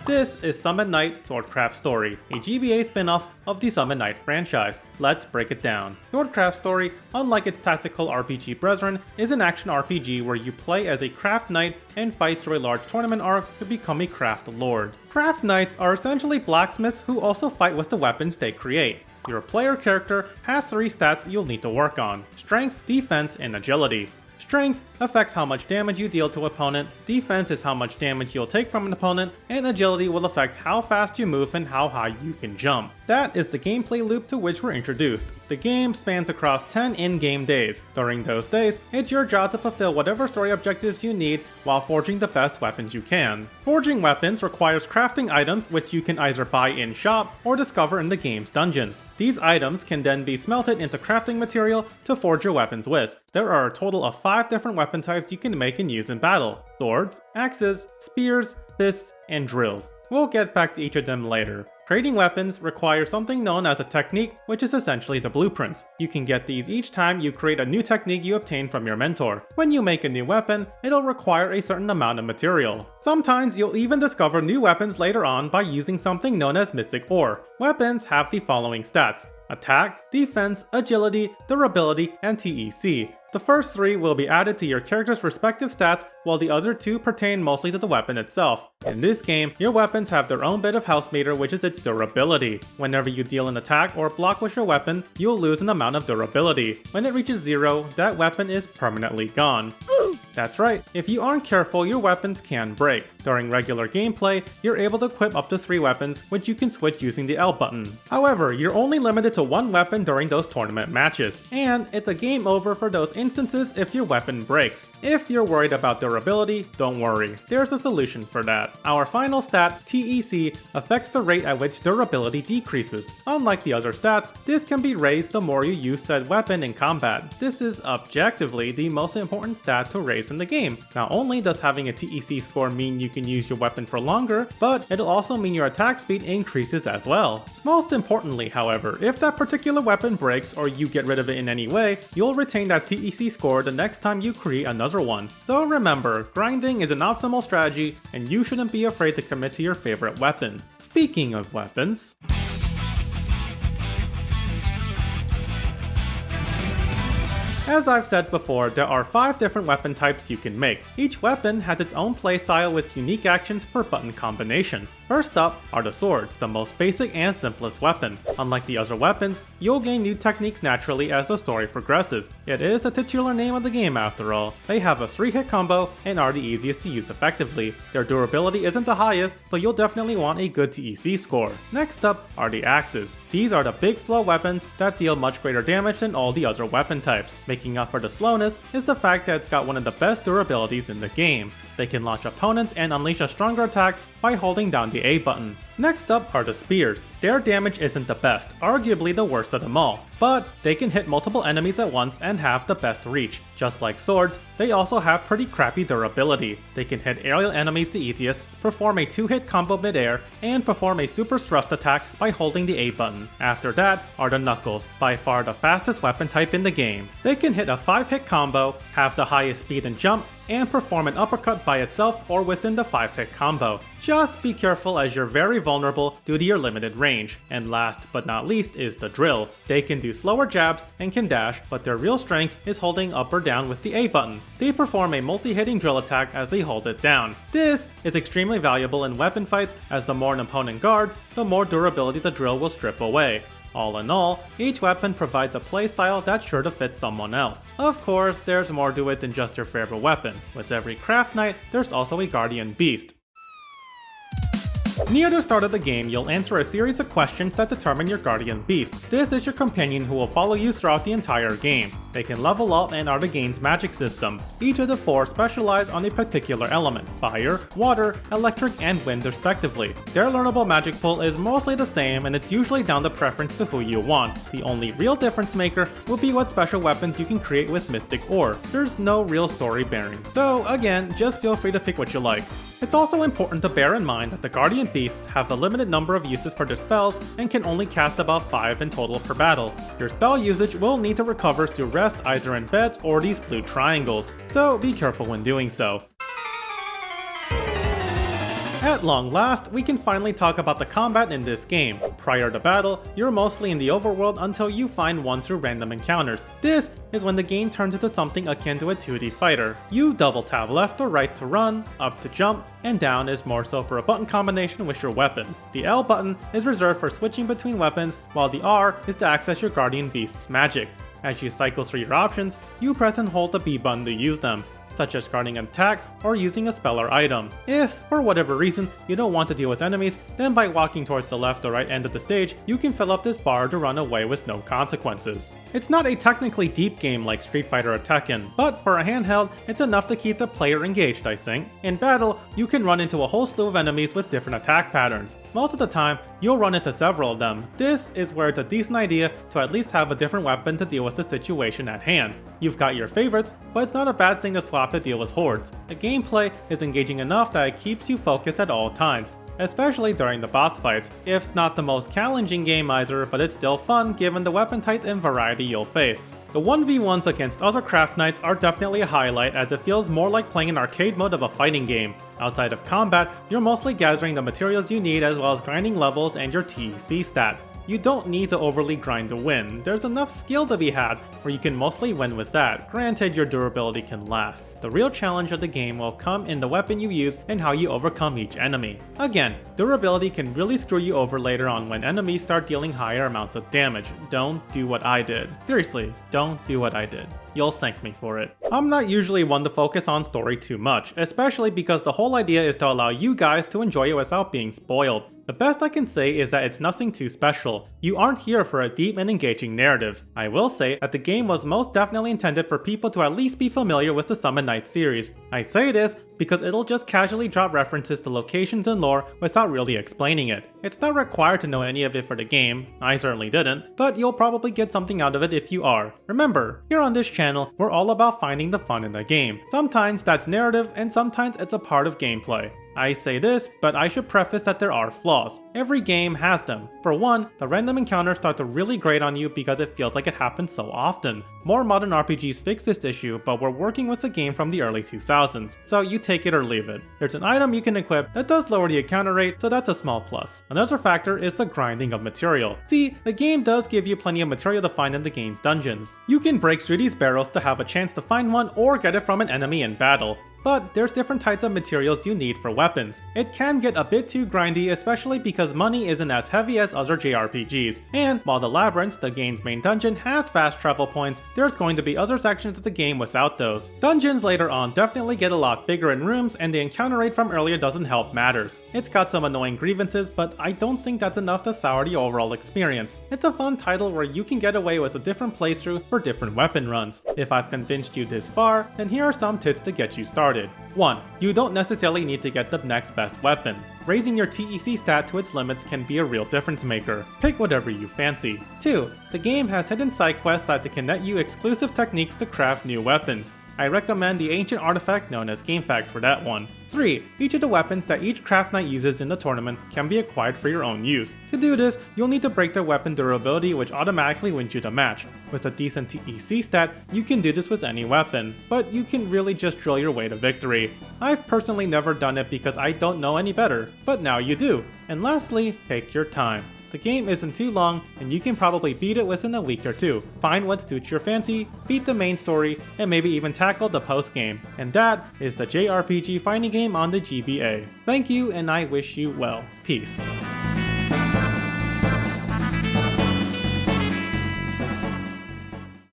This is Summon Night Swordcraft Story, a GBA spin-off of the Summon Night franchise. Let's break it down. Swordcraft Story, unlike its tactical RPG brethren, is an action RPG where you play as a craft knight and fight through a large tournament arc to become a craft lord. Craft knights are essentially blacksmiths who also fight with the weapons they create. Your player character has 3 stats you'll need to work on: strength, defense, and agility. Strength affects how much damage you deal to an opponent, defense is how much damage you'll take from an opponent, and agility will affect how fast you move and how high you can jump. That is the gameplay loop to which we're introduced. The game spans across 10 in-game days. During those days, it's your job to fulfill whatever story objectives you need while forging the best weapons you can. Forging weapons requires crafting items which you can either buy in shop or discover in the game's dungeons. These items can then be smelted into crafting material to forge your weapons with. There are a total of 5 different weapon types you can make and use in battle: swords, axes, spears, fists, and drills. We'll get back to each of them later. Trading weapons requires something known as a technique, which is essentially the blueprints. You can get these each time you create a new technique you obtain from your mentor. When you make a new weapon, it'll require a certain amount of material. Sometimes you'll even discover new weapons later on by using something known as mystic ore. Weapons have the following stats: attack, defense, agility, durability, and TEC. The first 3 will be added to your character's respective stats, while the other 2 pertain mostly to the weapon itself. In this game, your weapons have their own bit of health meter, which is its durability. Whenever you deal an attack or block with your weapon, you'll lose an amount of durability. When it reaches 0, that weapon is permanently gone. That's right, if you aren't careful, your weapons can break. During regular gameplay, you're able to equip up to 3 weapons, which you can switch using the L button. However, you're only limited to 1 weapon during those tournament matches, and it's a game over for those instances if your weapon breaks. If you're worried about durability, don't worry, there's a solution for that. Our final stat, TEC, affects the rate at which durability decreases. Unlike the other stats, this can be raised the more you use said weapon in combat. This is objectively the most important stat to raise in the game. Not only does having a TEC score mean you can use your weapon for longer, but it'll also mean your attack speed increases as well. Most importantly, however, if that particular weapon breaks or you get rid of it in any way, you'll retain that TEC score the next time you create another one. So remember, grinding is an optimal strategy, and you shouldn't be afraid to commit to your favorite weapon. Speaking of weapons, as I've said before, there are 5 different weapon types you can make. Each weapon has its own playstyle with unique actions per button combination. First up are the swords, the most basic and simplest weapon. Unlike the other weapons, you'll gain new techniques naturally as the story progresses. It is the titular name of the game after all. They have a 3-hit combo and are the easiest to use effectively. Their durability isn't the highest, but you'll definitely want a good TEC score. Next up are the axes. These are the big slow weapons that deal much greater damage than all the other weapon types. Making up for the slowness is the fact that it's got one of the best durabilities in the game. They can launch opponents and unleash a stronger attack by holding down the A button. Next up are the spears. Their damage isn't the best, arguably the worst of them all, but they can hit multiple enemies at once and have the best reach. Just like swords, they also have pretty crappy durability. They can hit aerial enemies the easiest, perform a 2-hit combo mid-air, and perform a super thrust attack by holding the A button. After that are the knuckles, by far the fastest weapon type in the game. They can hit a 5-hit combo, have the highest speed and jump, and perform an uppercut by itself or within the 5-hit combo. Just be careful as you're very vulnerable due to your limited range. And last but not least is the drill. They can do slower jabs and can dash, but their real strength is holding up or down with the A button. They perform a multi-hitting drill attack as they hold it down. This is extremely valuable in weapon fights, as the more an opponent guards, the more durability the drill will strip away. All in all, each weapon provides a playstyle that's sure to fit someone else. Of course, there's more to it than just your favorite weapon. With every craft knight, there's also a guardian beast. Near the start of the game, you'll answer a series of questions that determine your guardian beast. This is your companion who will follow you throughout the entire game. They can level up and are the game's magic system. Each of the 4 specialize on a particular element: fire, water, electric, and wind respectively. Their learnable magic pool is mostly the same, and it's usually down to preference to who you want. The only real difference maker will be what special weapons you can create with mystic ore. There's no real story bearing, so again, just feel free to pick what you like. It's also important to bear in mind that the Guardian Beasts have a limited number of uses for their spells and can only cast about 5 in total per battle. Your spell usage will need to recover through rest either in beds or these blue triangles, so be careful when doing so. At long last, we can finally talk about the combat in this game. Prior to battle, you're mostly in the overworld until you find one through random encounters. This is when the game turns into something akin to a 2D fighter. You double tap left or right to run, up to jump, and down is more so for a button combination with your weapon. The L button is reserved for switching between weapons, while the R is to access your guardian beast's magic. As you cycle through your options, you press and hold the B button to use them, such as guarding an attack or using a spell or item. If, for whatever reason, you don't want to deal with enemies, then by walking towards the left or right end of the stage, you can fill up this bar to run away with no consequences. It's not a technically deep game like Street Fighter or Tekken, but for a handheld, it's enough to keep the player engaged, I think. In battle, you can run into a whole slew of enemies with different attack patterns. Most of the time, you'll run into several of them. This is where it's a decent idea to at least have a different weapon to deal with the situation at hand. You've got your favorites, but it's not a bad thing to swap to deal with hordes. The gameplay is engaging enough that it keeps you focused at all times, especially during the boss fights. It's not the most challenging game either, but it's still fun given the weapon types and variety you'll face. The 1v1s against other craft knights are definitely a highlight, as it feels more like playing an arcade mode of a fighting game. Outside of combat, you're mostly gathering the materials you need as well as grinding levels and your TEC stat. You don't need to overly grind to win. There's enough skill to be had where you can mostly win with that. Granted, your durability can last. The real challenge of the game will come in the weapon you use and how you overcome each enemy. Again, durability can really screw you over later on when enemies start dealing higher amounts of damage. Don't do what I did. Seriously, don't do what I did. You'll thank me for it. I'm not usually one to focus on story too much, especially because the whole idea is to allow you guys to enjoy it without being spoiled. The best I can say is that it's nothing too special. You aren't here for a deep and engaging narrative. I will say that the game was most definitely intended for people to at least be familiar with the Summon Night series. I say this because it'll just casually drop references to locations and lore without really explaining it. It's not required to know any of it for the game, I certainly didn't, but you'll probably get something out of it if you are. Remember, here on this channel, we're all about finding the fun in the game. Sometimes that's narrative and sometimes it's a part of gameplay. I say this, but I should preface that there are flaws. Every game has them. For one, the random encounters start to really grate on you because it feels like it happens so often. More modern RPGs fix this issue, but we're working with a game from the early 2000s, so you take it or leave it. There's an item you can equip that does lower the encounter rate, so that's a small plus. Another factor is the grinding of material. See, the game does give you plenty of material to find in the game's dungeons. You can break through these barrels to have a chance to find one or get it from an enemy in battle. But there's different types of materials you need for weapons. It can get a bit too grindy, especially because money isn't as heavy as other JRPGs. And while the Labyrinth, the game's main dungeon, has fast travel points, there's going to be other sections of the game without those. Dungeons later on definitely get a lot bigger in rooms, and the encounter rate from earlier doesn't help matters. It's got some annoying grievances, but I don't think that's enough to sour the overall experience. It's a fun title where you can get away with a different playthrough for different weapon runs. If I've convinced you this far, then here are some tips to get you started. 1. You don't necessarily need to get the next best weapon. Raising your TEC stat to its limits can be a real difference maker. Pick whatever you fancy. 2. The game has hidden side quests that can net you exclusive techniques to craft new weapons. I recommend the ancient artifact known as Game Facts for that one. 3. Each of the weapons that each craft knight uses in the tournament can be acquired for your own use. To do this, you'll need to break their weapon durability, which automatically wins you the match. With a decent TEC stat, you can do this with any weapon, but you can really just drill your way to victory. I've personally never done it because I don't know any better, but now you do. And lastly, take your time. The game isn't too long, and you can probably beat it within a week or two. Find what suits your fancy, beat the main story, and maybe even tackle the post-game. And that is the JRPG fighting game on the GBA. Thank you, and I wish you well. Peace.